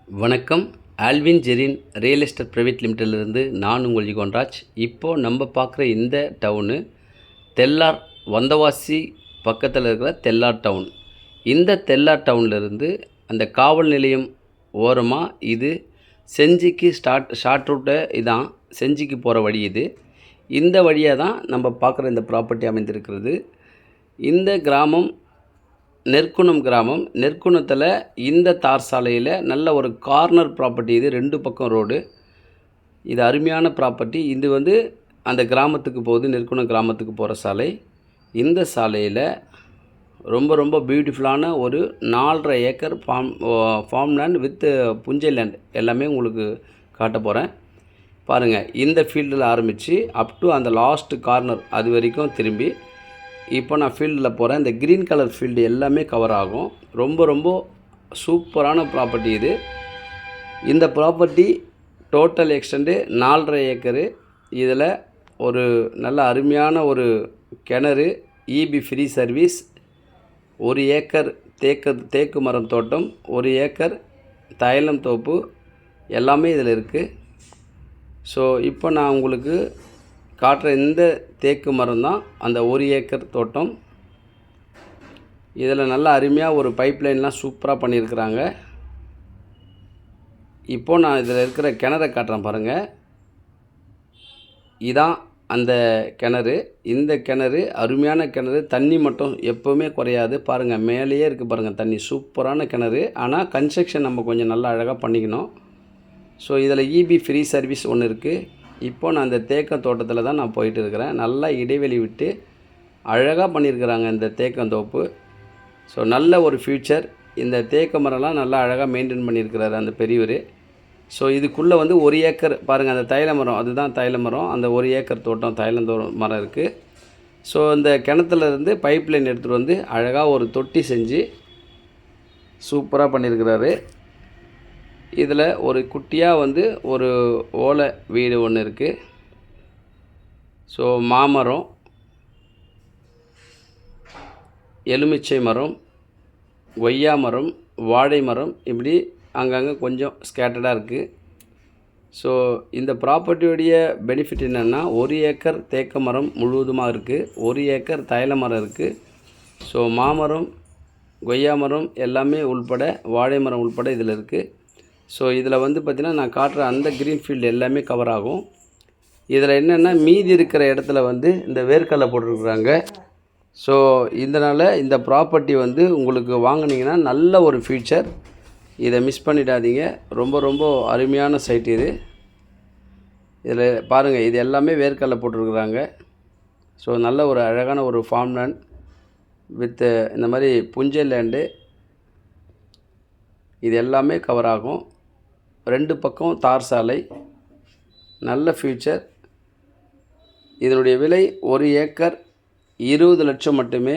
வணக்கம். Alvin Jerin real estate private லிமிட்டட்லேருந்து நான் உங்கள் ஜிகோன்ராஜ். இப்போது நம்ம பார்க்குற இந்த டவுனு தெல்லார் வந்தவாசி பக்கத்தில் இருக்கிற தெல்லார் டவுன். இந்த தெல்லார் டவுன்லேருந்து அந்த காவல் நிலையம் ஓரமாக இது செஞ்சிக்கு ஷார்ட் ரூட்டை இதான் செஞ்சிக்கு போகிற வழி இது. இந்த வழியாக தான் நம்ம பார்க்குற இந்த ப்ராப்பர்ட்டி அமைந்திருக்கிறது. இந்த கிராமம் நெற்குணம் கிராமம். நெற்குணத்தில் இந்த தார் சாலையில் நல்ல ஒரு கார்னர் ப்ராப்பர்ட்டி இது. 2 பக்கம் ரோடு. இது அருமையான ப்ராப்பர்ட்டி. இது அந்த கிராமத்துக்கு போகுது, நெற்குணம் கிராமத்துக்கு போகிற சாலை. இந்த சாலையில் ரொம்ப பியூட்டிஃபுல்லான ஒரு 4.5 acre farm land with Punjai land எல்லாமே உங்களுக்கு காட்ட போகிறேன். பாருங்கள், இந்த ஃபீல்டில் ஆரம்பித்து அப் டு அந்த லாஸ்ட் கார்னர் அது வரைக்கும் திரும்பி இப்போ நான் ஃபீல்டில் போகிறேன். இந்த க்ரீன் கலர் ஃபீல்டு எல்லாமே கவர் ஆகும். ரொம்ப சூப்பரான ப்ராப்பர்ட்டி இது. இந்த ப்ராப்பர்ட்டி டோட்டல் எக்ஸ்டெண்டு 4.5 ஏக்கரு. இதில் ஒரு நல்ல அருமையான ஒரு கிணறு, இபி ஃப்ரீ சர்வீஸ், 1 ஏக்கர் தேக்கு மரம் தோட்டம், 1 ஏக்கர் தைலம் தோப்பு எல்லாமே இதில் இருக்குது. ஸோ இப்போ நான் உங்களுக்கு காட்டுற இந்த தேக்கு மரம் தான் அந்த 1 ஏக்கர் தோட்டம். இதில் நல்ல அருமையாக ஒரு பைப்லைன்லாம் சூப்பராக பண்ணியிருக்கிறாங்க. இப்போது நான் இதில் இருக்கிற கிணறை காட்டுறேன் பாருங்கள். இதான் அந்த கிணறு. இந்த கிணறு அருமையான கிணறு. தண்ணி மட்டும் எப்போவுமே குறையாது. பாருங்கள், மேலேயே இருக்குது பாருங்கள் தண்ணி. சூப்பரான கிணறு. ஆனால் கன்ஸ்ட்ரக்ஷன் நம்ம கொஞ்சம் நல்லா அழகாக பண்ணிக்கணும். ஸோ இதில் இபி ஃப்ரீ சர்வீஸ் ஒன்று இருக்குது. இப்போது நான் இந்த தேக்க தோட்டத்தில் தான் நான் போயிட்டு இருக்கிறேன். நல்லா இடைவெளி விட்டு அழகாக பண்ணியிருக்கிறாங்க இந்த தேக்கந்தோப்பு. ஸோ நல்ல ஒரு ஃப்யூச்சர். இந்த தேக்க மரம்லாம் நல்லா அழகாக மெயின்டைன் பண்ணியிருக்கிறாரு அந்த பெரியவர். ஸோ இதுக்குள்ளே 1 ஏக்கர் பாருங்கள், அந்த தைல மரம் அதுதான் தைல மரம். அந்த 1 ஏக்கர் தோட்டம் மரம் இருக்குது. ஸோ இந்த கிணத்துலேருந்து பைப் லைன் எடுத்துகிட்டு அழகாக ஒரு தொட்டி செஞ்சு சூப்பராக பண்ணியிருக்கிறாரு. இதில் ஒரு குட்டியாக ஒரு ஓலை வீடு ஒன்று இருக்குது. ஸோ மாமரம், எலுமிச்சை மரம், கொய்யா மரம், வாழை மரம் இப்படி அங்கங்கே கொஞ்சம் ஸ்கேட்டர்டாக இருக்குது. ஸோ இந்த ப்ராப்பர்ட்டியோடைய பெனிஃபிட் என்னென்னா 1 ஏக்கர் தேக்க மரம் முழுவதுமாக இருக்குது, 1 ஏக்கர் தைல மரம் இருக்குது. ஸோ மாமரம், கொய்யா மரம் எல்லாமே உள்பட, வாழை மரம் உள்பட இதில் இருக்குது. ஸோ இதில் பார்த்திங்கன்னா நான் காட்டுற அந்த க்ரீன் ஃபீல்டு எல்லாமே கவர் ஆகும். இதில் என்னென்னா மீதி இருக்கிற இடத்துல இந்த வேர்க்கடலை போட்டிருக்குறாங்க. ஸோ இதனால் இந்த ப்ராப்பர்ட்டி உங்களுக்கு வாங்கினீங்கன்னா நல்ல ஒரு ஃப்யூச்சர். இதை மிஸ் பண்ணிடாதீங்க. ரொம்ப அருமையான சைட் இது. இதில் பாருங்கள், இது எல்லாமே வேர்க்கடலை போட்டிருக்குறாங்க. ஸோ நல்ல ஒரு அழகான ஒரு ஃபார்ம் லேண்ட் வித் இந்த மாதிரி புஞ்சை லேண்டு இது எல்லாமே கவர் ஆகும். 2 பக்கம் தார் சாலை. நல்ல ஃப்யூச்சர். இதனுடைய விலை 1 ஏக்கர் 20 லட்சம் மட்டுமே.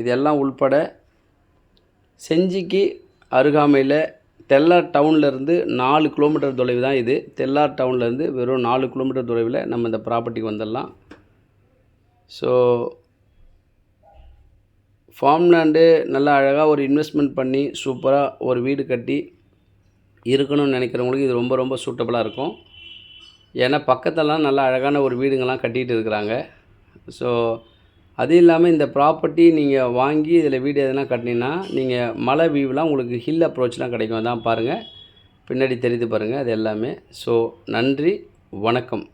இதெல்லாம் உள்பட செஞ்சிக்கு அருகாமையில் தெல்லார் டவுன்லேருந்து 4 கிலோமீட்டர் தொலைவு தான் இது. தெல்லார் டவுன்லேருந்து வெறும் 4 கிலோமீட்டர் தொலைவில் நம்ம இந்த ப்ராப்பர்ட்டிக்கு வந்துடலாம். ஸோ ஃபார்ம் லேண்டு நல்லா அழகாக ஒரு இன்வெஸ்ட்மெண்ட் பண்ணி சூப்பராக ஒரு வீடு கட்டி இருக்கணும்னு நினைக்கிறவங்களுக்கு இது ரொம்ப சூட்டபுளாக இருக்கும். ஏன்னா பக்கத்தெல்லாம் நல்லா அழகான ஒரு வீடுங்கள்லாம் கட்டிகிட்டு இருக்கிறாங்க. ஸோ அது இல்லாமல் இந்த ப்ராப்பர்ட்டி நீங்கள் வாங்கி இதில் வீடு எதனா கட்டினீங்கன்னா நீங்கள் மலை வியூலாம் உங்களுக்கு ஹில் அப்ரோச்லாம் கிடைக்கும். அதான் பாருங்கள், பின்னாடி தெரியுது பாருங்கள் அது எல்லாமே. ஸோ நன்றி, வணக்கம்.